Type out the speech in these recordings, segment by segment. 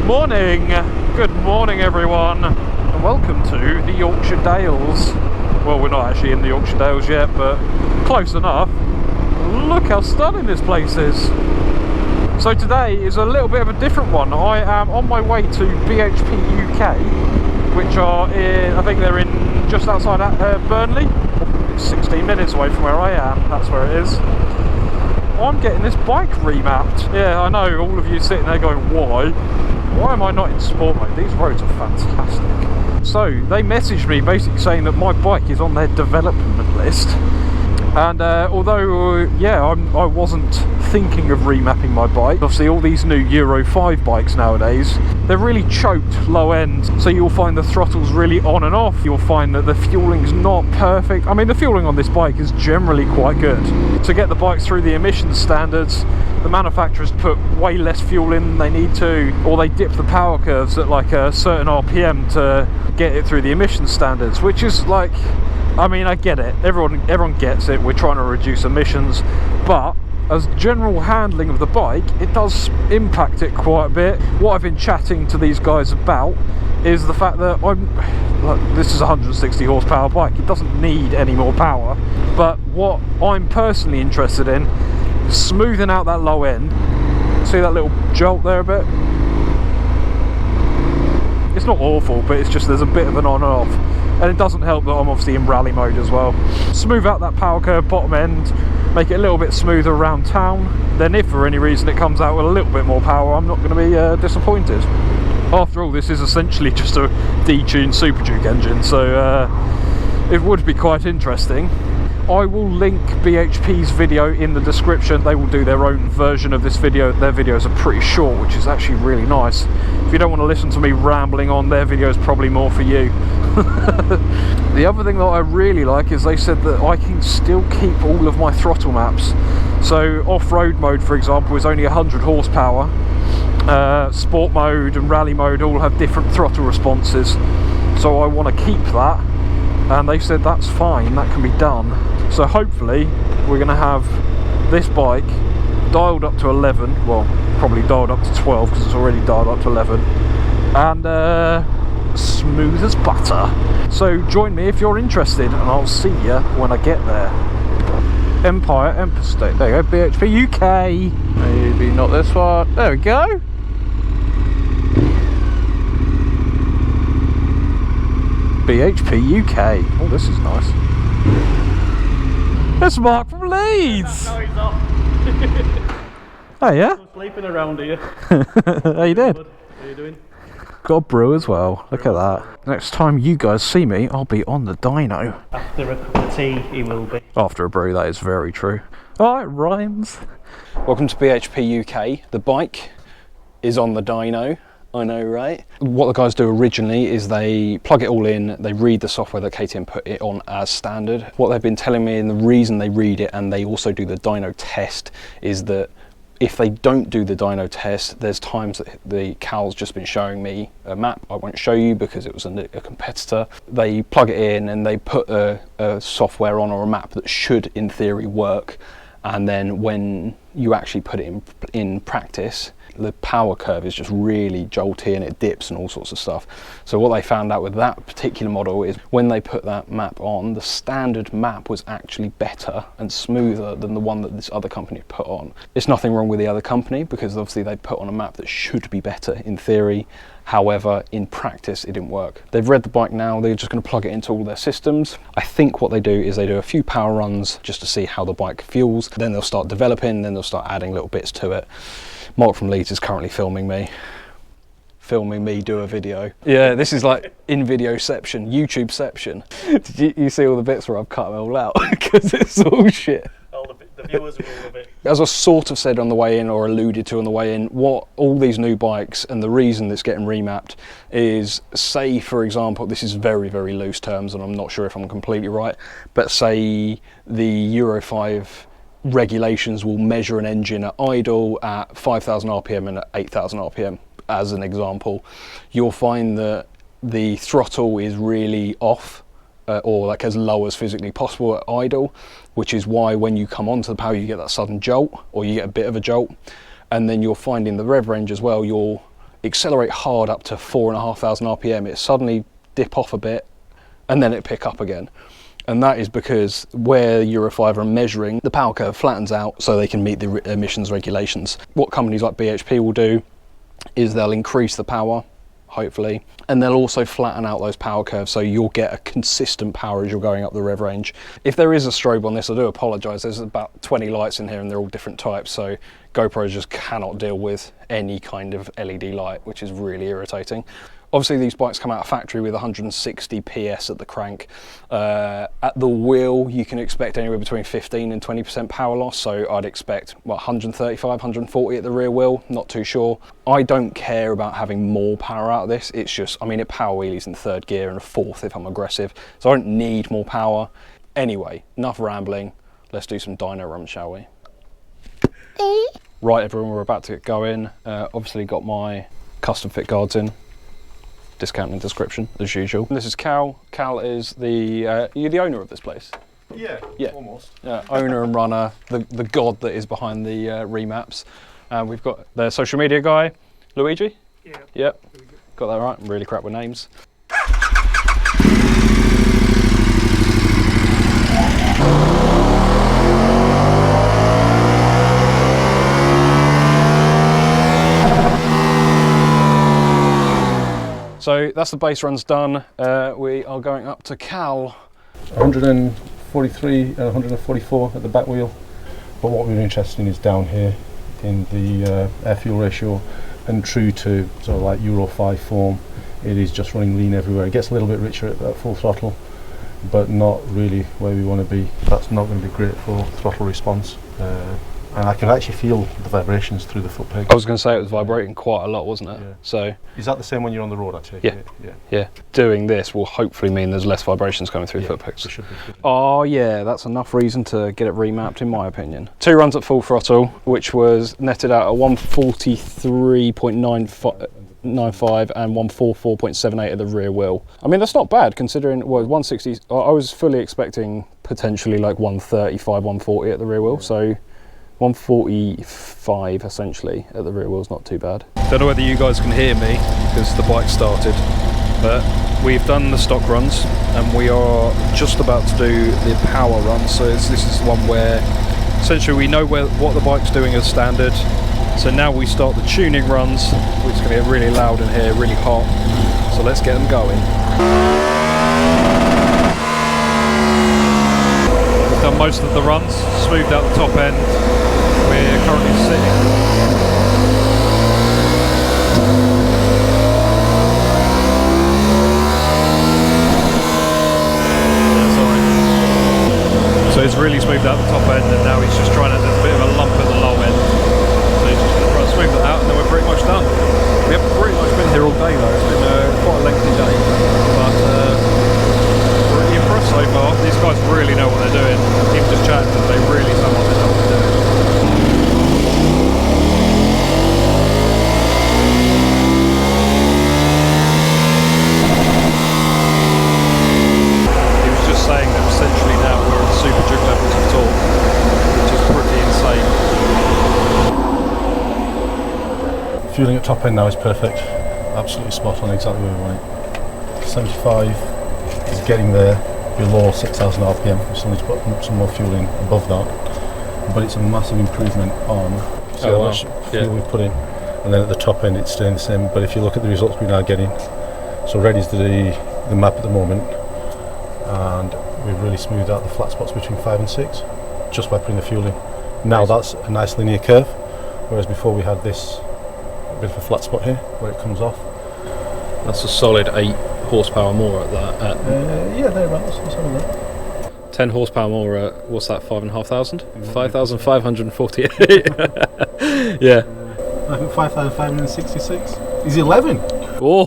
Morning, good morning everyone, and welcome to the Yorkshire Dales. Well, we're not actually in the Yorkshire Dales yet, but close enough. Look how stunning this place is. So today is a little bit of a different one. I am on my way to BHP UK, which are in, I think they're in just outside Burnley. It's 16 minutes away from where I am, that's where it is. I'm getting this bike remapped. Yeah, I know, all of you sitting there going, why? Why am I not in sport mode? These roads are fantastic. So, they messaged me basically saying that my bike is on their development list. And although, yeah, I wasn't thinking of remapping my bike. Obviously, all these new Euro 5 bikes nowadays, they're really choked low end. So you'll find the throttle's really on and off. You'll find that the fueling's not perfect. I mean, the fueling on this bike is generally quite good. To get the bike through the emissions standards, the manufacturers put way less fuel in than they need to, or they dip the power curves at like a certain RPM to get it through the emissions standards, which is like, I mean, I get it, everyone gets it, we're trying to reduce emissions, but as general handling of the bike, it does impact it quite a bit. What I've been chatting to these guys about is the fact that this is a 160 horsepower bike, it doesn't need any more power, but what I'm personally interested in is smoothing out that low end. See that little jolt there a bit? It's not awful, but it's just there's a bit of an on and off. And it doesn't help that I'm obviously in rally mode as well. Smooth out that power curve bottom end, make it a little bit smoother around town. Then if for any reason it comes out with a little bit more power, I'm not going to be disappointed. After all, this is essentially just a detuned Super Duke engine, so it would be quite interesting. I will link BHP's video in the description. They will do their own version of this video. Their videos are pretty short, which is actually really nice. If you don't want to listen to me rambling on, their video is probably more for you. The other thing that I really like is they said that I can still keep all of my throttle maps. So off-road mode, for example, is only 100 horsepower. Sport mode and rally mode all have different throttle responses. So I want to keep that. And they said that's fine, that can be done. So hopefully we're going to have this bike dialed up to 11, well, probably dialed up to 12 because it's already dialed up to 11, and smooth as butter. So join me if you're interested, and I'll see you when I get there. Empire State, there you go, BHP UK. Maybe not this one, there we go. BHP UK. Oh, this is nice. It's Mark from Leeds. No, he's not. Oh yeah. I'm sleeping around here. How you doing? How are you doing? Got a brew as well. Look at that. Next time you guys see me, I'll be on the dyno. After a cup of tea, he will be. After a brew, that is very true. Oh, it rhymes. Welcome to BHP UK. The bike is on the dyno. I know, right? What the guys do originally is they plug it all in, they read the software that KTM put it on as standard. What they've been telling me, and the reason they read it and they also do the dyno test, is that if they don't do the dyno test, there's times that the Cal's just been showing me a map I won't show you because it was a competitor. They plug it in and they put a software on or a map that should in theory work, and then when you actually put it in practice, the power curve is just really jolty and it dips and all sorts of stuff. So what they found out with that particular model is when they put that map on, the standard map was actually better and smoother than the one that this other company put on. It's nothing wrong with the other company because obviously they put on a map that should be better in theory. However, in practice, it didn't work. They've read the bike now, they're just going to plug it into all their systems. I think what they do is they do a few power runs just to see how the bike feels. Then they'll start developing, then they'll start adding little bits to it. Mark from Leeds is currently filming me do a video. Yeah, this is like in videoception, YouTubeception. Did you see all the bits where I've cut them all out? Because it's all shit. The viewers will love it. As I sort of said on the way in, or alluded to on the way in, what all these new bikes and the reason it's getting remapped is, say for example, this is very, very loose terms and I'm not sure if I'm completely right, but say the Euro 5 regulations will measure an engine at idle at 5,000 RPM and at 8,000 RPM. As an example, you'll find that the throttle is really off or like as low as physically possible at idle, which is why when you come onto the power you get that sudden jolt, or you get a bit of a jolt. And then you're finding the rev range as well, accelerate hard up to 4,500 RPM, it suddenly dip off a bit and then it pick up again. And that is because where Euro 5 are measuring, the power curve flattens out so they can meet the emissions regulations. What companies like BHP will do is they'll increase the power, hopefully, and they'll also flatten out those power curves so you'll get a consistent power as you're going up the rev range. If there is a strobe on this, I do apologise, there's about 20 lights in here and they're all different types, so GoPro just cannot deal with any kind of LED light, which is really irritating. Obviously these bikes come out of factory with 160 PS at the crank. At the wheel you can expect anywhere between 15 and 20% power loss, so I'd expect what, 135, 140 at the rear wheel, not too sure. I don't care about having more power out of this, it's just, I mean, it power wheelies in third gear and a fourth if I'm aggressive, so I don't need more power. Anyway, enough rambling, let's do some dyno runs, shall we? Right everyone, we're about to get going. Obviously got my custom fit guards in. Discount in the description, as usual. This is Cal. Cal is the, you're the owner of this place? Yeah, almost. Owner and runner, the god that is behind the remaps. We've got the social media guy, Luigi? Yeah. Yep, got that right, I'm really crap with names. So that's the base runs done. We are going up to Cal. 143 and 144 at the back wheel. But what we're interested in is down here in the air fuel ratio, and true to sort of like Euro 5 form, it is just running lean everywhere. It gets a little bit richer at full throttle, but not really where we want to be. That's not going to be great for throttle response. And I can actually feel the vibrations through the foot peg. I was going to say it was vibrating quite a lot, wasn't it? Yeah. So is that the same when you're on the road, I take it? Yeah. Doing this will hopefully mean there's less vibrations coming through the foot pegs. Oh yeah, that's enough reason to get it remapped in my opinion. 2 runs at full throttle, which was netted out at 143.95 and 144.78 at the rear wheel. I mean, that's not bad considering, well, 160, I was fully expecting potentially like 135, 140 at the rear wheel, so 145 essentially at the rear wheel is not too bad. Don't know whether you guys can hear me because the bike started, but we've done the stock runs and we are just about to do the power run. So this is the one where essentially we know what the bike's doing as standard. So now we start the tuning runs, which is going to get really loud in here, really hot. So let's get them going. We've done most of the runs, smoothed out the top end. We're currently sitting. So it's really smoothed out the top end, and now he's just trying to, there's a bit of a lump at the low end. So he's just going to try to smooth that out, and then we're pretty much done. We haven't pretty much been here all day though, it's been quite a lengthy day, but pretty impressed so far. These guys really know what they're doing. Even just chatting to them, they really know what they're doing. Saying that essentially now we're at super jig levels of torque, which is pretty insane. Fueling at top end now is perfect, absolutely spot on, exactly where we want it. 75 is getting there below 6,000 RPM, we still need to put some more fuel in above that, but it's a massive improvement on how much fuel we've put in, and then at the top end it's staying the same. But if you look at the results we're now getting, so red is the map at the moment, and we've really smoothed out the flat spots between 5 and 6 just by putting the fuel in. Now that's a nice linear curve, whereas before we had this bit of a flat spot here where it comes off. That's a solid 8 horsepower more at that. Yeah, thereabouts. Let's have a look. 10 horsepower more at, what's that, 5,500? 5,548. Yeah. I think 5,566. Is 11? Oh,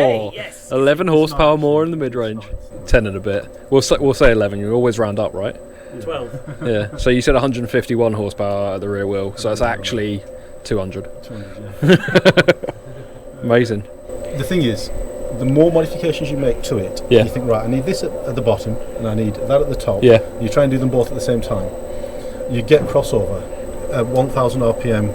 Hey, yes. 11 horsepower more in the mid-range. 10 and a bit. We'll say 11. You always round up, right? 12. Yeah. So you said 151 horsepower at the rear wheel. So that's actually 200. 200, yeah. Amazing. The thing is, the more modifications you make to it, Yeah. you think, right, I need this at the bottom and I need that at the top. Yeah. You try and do them both at the same time. You get crossover. At 1,000 RPM,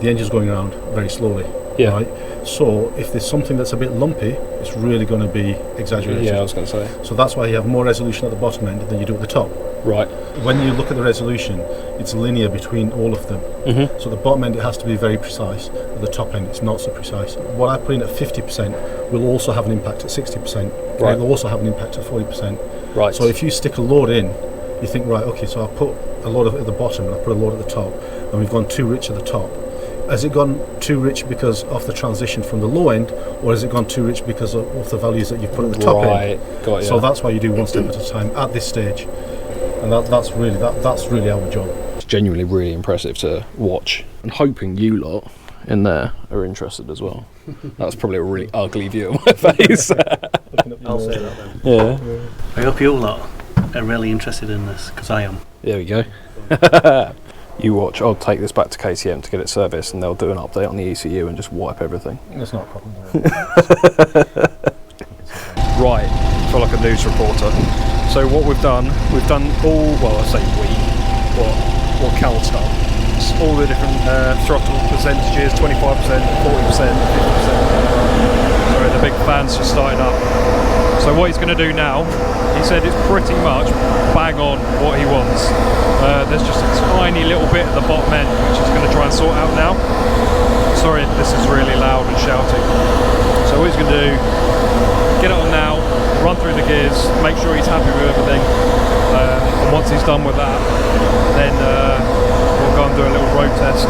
the engine's going around very slowly. Yeah. Right? So if there's something that's a bit lumpy, it's really going to be exaggerated. Yeah, I was going to say. So that's why you have more resolution at the bottom end than you do at the top. Right. When you look at the resolution, it's linear between all of them. Mm-hmm. So the bottom end, it has to be very precise. At the top end, it's not so precise. What I put in at 50% will also have an impact at 60%. Right. It'll also have an impact at 40%. Right. So if you stick a load in, you think, right, okay, so I put a load at the bottom and I put a load at the top, and we've gone too rich at the top. Has it gone too rich because of the transition from the low end, or has it gone too rich because of the values that you've put at the top end? Got you. So that's why you do one step at a time at this stage, and that's really our job. It's genuinely really impressive to watch. I'm hoping you lot in there are interested as well. That's probably a really ugly view of my face. I'll say that then. Yeah. I hope you all lot are really interested in this, because I am. There we go. You watch, I'll take this back to KTM to get it serviced, and they'll do an update on the ECU and just wipe everything. That's not a problem. Right, I feel like a news reporter. So what we've done all, well I say we, what Cal's done. It's all the different throttle percentages, 25%, 40%, 50%. Sorry, the big fan's just started up. So what he's going to do now, he said it's pretty much bang on what he wants. There's just a tiny little bit at the bottom end which he's going to try and sort out now. Sorry if this is really loud and shouting. So what he's going to do, get it on now, run through the gears, make sure he's happy with everything, and once he's done with that, then we'll go and do a little road test.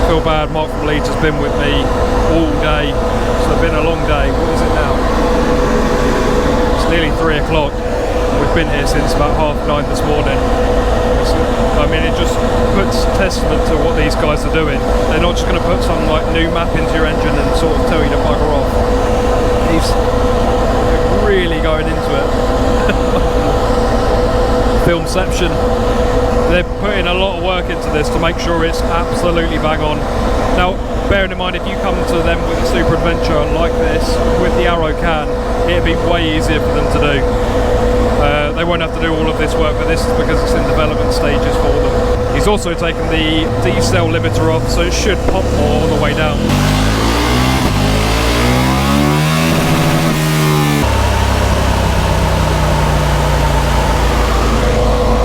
Feel bad, MarkfromLeeds has been with me all day. It's been a long day. What is it now? It's nearly 3 o'clock. We've been here since about 9:30 this morning. I mean, it just puts testament to what these guys are doing. They're not just going to put some like new map into your engine and sort of tell you to bugger off. He's really going into it. Filmception. They're putting a lot of work into this to make sure it's absolutely bang on. Now, bearing in mind, if you come to them with a Super Adventure like this, with the Arrow can, it'd be way easier for them to do. They won't have to do all of this work, but this is because it's in development stages for them. He's also taken the D-cell limiter off, so it should pop more all the way down.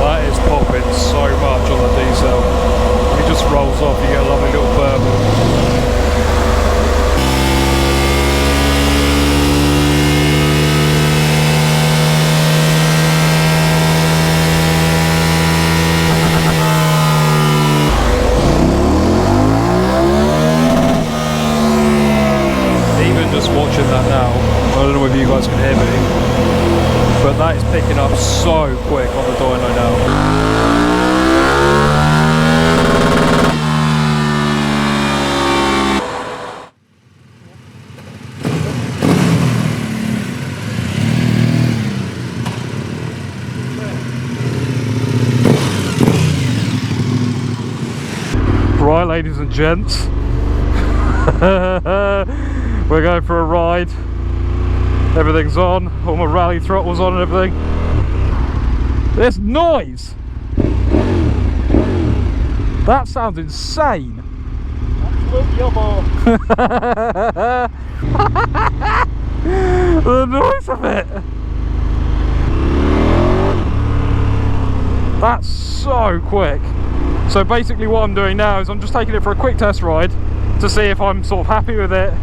That is popping so much on the D-cell. He just rolls off, you get a lovely little burble. Watching that now, I don't know if you guys can hear me, but that is picking up so quick on the Dyno now. Right, ladies and gents. We're going for a ride. Everything's on. All my rally throttles on and everything. There's noise! That sounds insane! The noise of it! That's so quick. So basically what I'm doing now is I'm just taking it for a quick test ride to see if I'm sort of happy with it.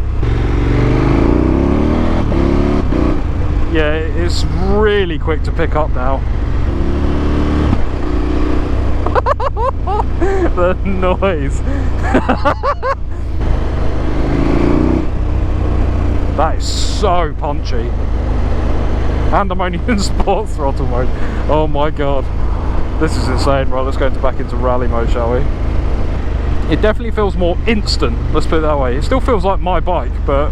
Yeah, it's really quick to pick up now. The noise. That is so punchy. And I'm only in sport throttle mode. Oh my god. This is insane. Right, let's go back into rally mode, shall we? It definitely feels more instant, let's put it that way. It still feels like my bike, but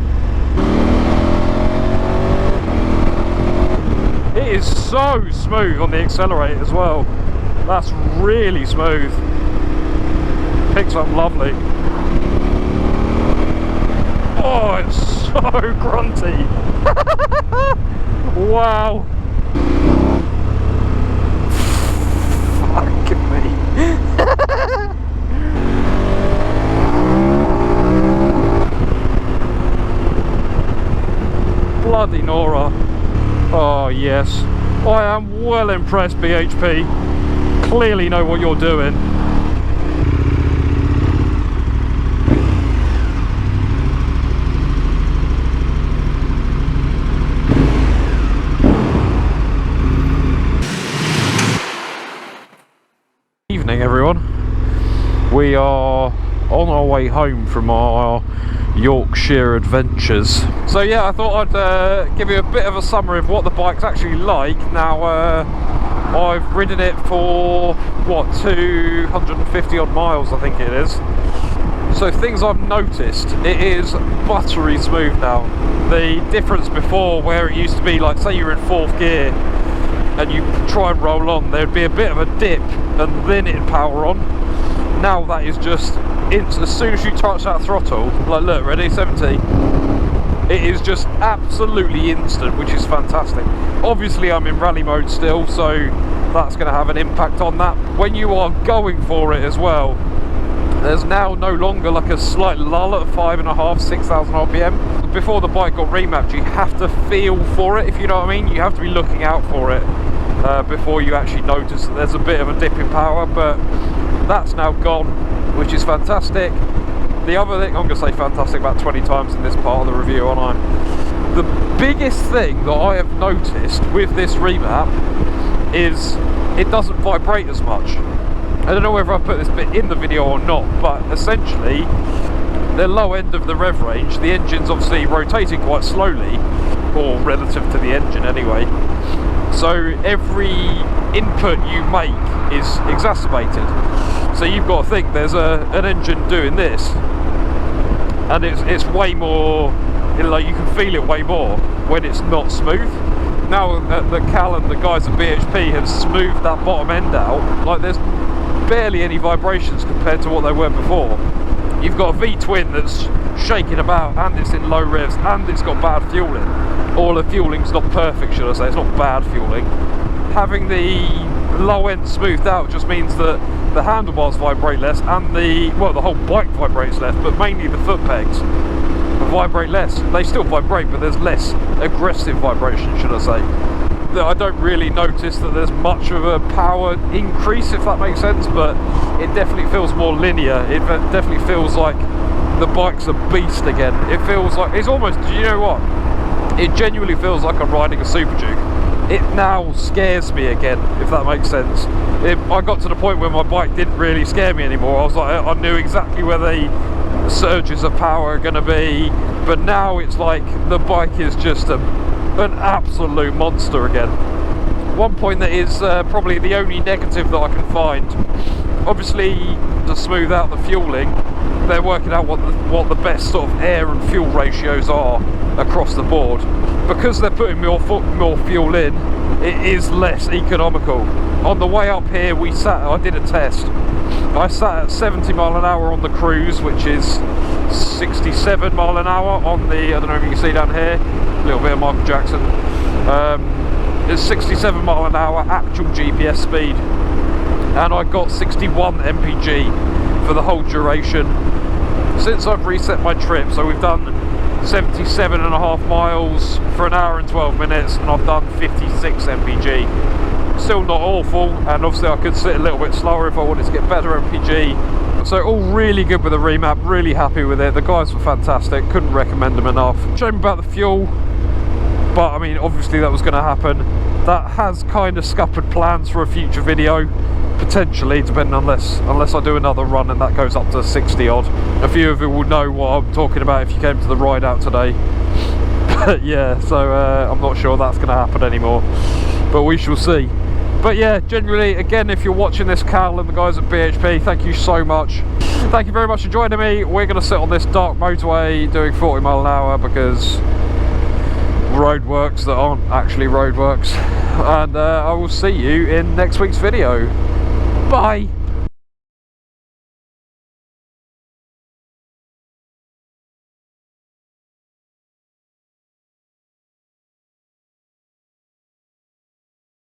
it is so smooth on the accelerator as well. That's really smooth. Picks up lovely. Oh, it's so grunty. Wow. Fuck me. bloody Nora. Oh yes, I am well impressed, BHP. Clearly know what you're doing. Evening everyone. We are on our way home from our Yorkshire adventures. So yeah, I thought I'd give you a bit of a summary of what the bike's actually like. Now I've ridden it for what, 250 odd miles I think it is. So things I've noticed, it is buttery smooth now. The difference before, where it used to be like, say you're in 4th gear and you try and roll on, there'd be a bit of a dip and then it'd power on. Now that is just, as soon as you touch that throttle, like look, ready, 70, it is just absolutely instant, which is fantastic. Obviously I'm in rally mode still, so that's going to have an impact on that. When you are going for it as well, there's now no longer like a slight lull at 5,500–6,000 RPM. Before the bike got remapped, you have to feel for it, if you know what I mean. You have to be looking out for it before you actually notice that there's a bit of a dip in power, but that's now gone, which is fantastic. The other thing, I'm going to say fantastic about 20 times in this part of the review, aren't I? The biggest thing that I have noticed with this remap is it doesn't vibrate as much. I don't know whether I put this bit in the video or not, but essentially the low end of the rev range, the engine's obviously rotating quite slowly, or relative to the engine anyway, so every input you make is exacerbated. So you've got to think there's an engine doing this, and it's way more, like you can feel it way more when it's not smooth. Now that Cal and the guys at BHP have smoothed that bottom end out, like there's barely any vibrations compared to what they were before. You've got a V-twin that's shaking about, and it's in low revs, and it's got bad fueling. Or the fueling's not perfect, should I say, it's not bad fueling. Having the low end smoothed out just means that the handlebars vibrate less, and the whole bike vibrates less, but mainly the foot pegs vibrate less. They still vibrate, but there's less aggressive vibration, should I say. I don't really notice that there's much of a power increase, if that makes sense, but it definitely feels more linear. It definitely feels like the bike's a beast again. It feels like, it's almost, you know what? It genuinely feels like I'm riding a Super Duke. It now scares me again, if that makes sense. I got to the point where my bike didn't really scare me anymore. I was like, I knew exactly where the surges of power are going to be, but now it's like the bike is just an absolute monster again. One point that is probably the only negative that I can find, obviously to smooth out the fueling, they're working out what the best sort of air and fuel ratios are across the board. Because they're putting more fuel in, it is less economical. On the way up here I did a test. I sat at 70 mile an hour on the cruise, which is 67 mile an hour on the, I don't know if you can see down here, a little bit of Michael Jackson. It's 67 mile an hour actual GPS speed, and I got 61 mpg for the whole duration. Since I've reset my trip, so we've done 77.5 miles for an hour and 12 minutes, and I've done 56 mpg. Still not awful, and obviously I could sit a little bit slower if I wanted to get better mpg. So all really good with the remap, really happy with it. The guys were fantastic, couldn't recommend them enough. Shame about the fuel, but I mean obviously that was going to happen. That has kind of scuppered plans for a future video, potentially, depending unless I do another run and that goes up to 60 odd. A few of you will know what I'm talking about if you came to the ride out today. But yeah, so I'm not sure that's going to happen anymore, but we shall see. But yeah, generally, again, if you're watching this, Cal and the guys at BHP, thank you so much. Thank you very much for joining me. We're going to sit on this dark motorway doing 40 mile an hour because roadworks that aren't actually roadworks. And I will see you in next week's video. Bye!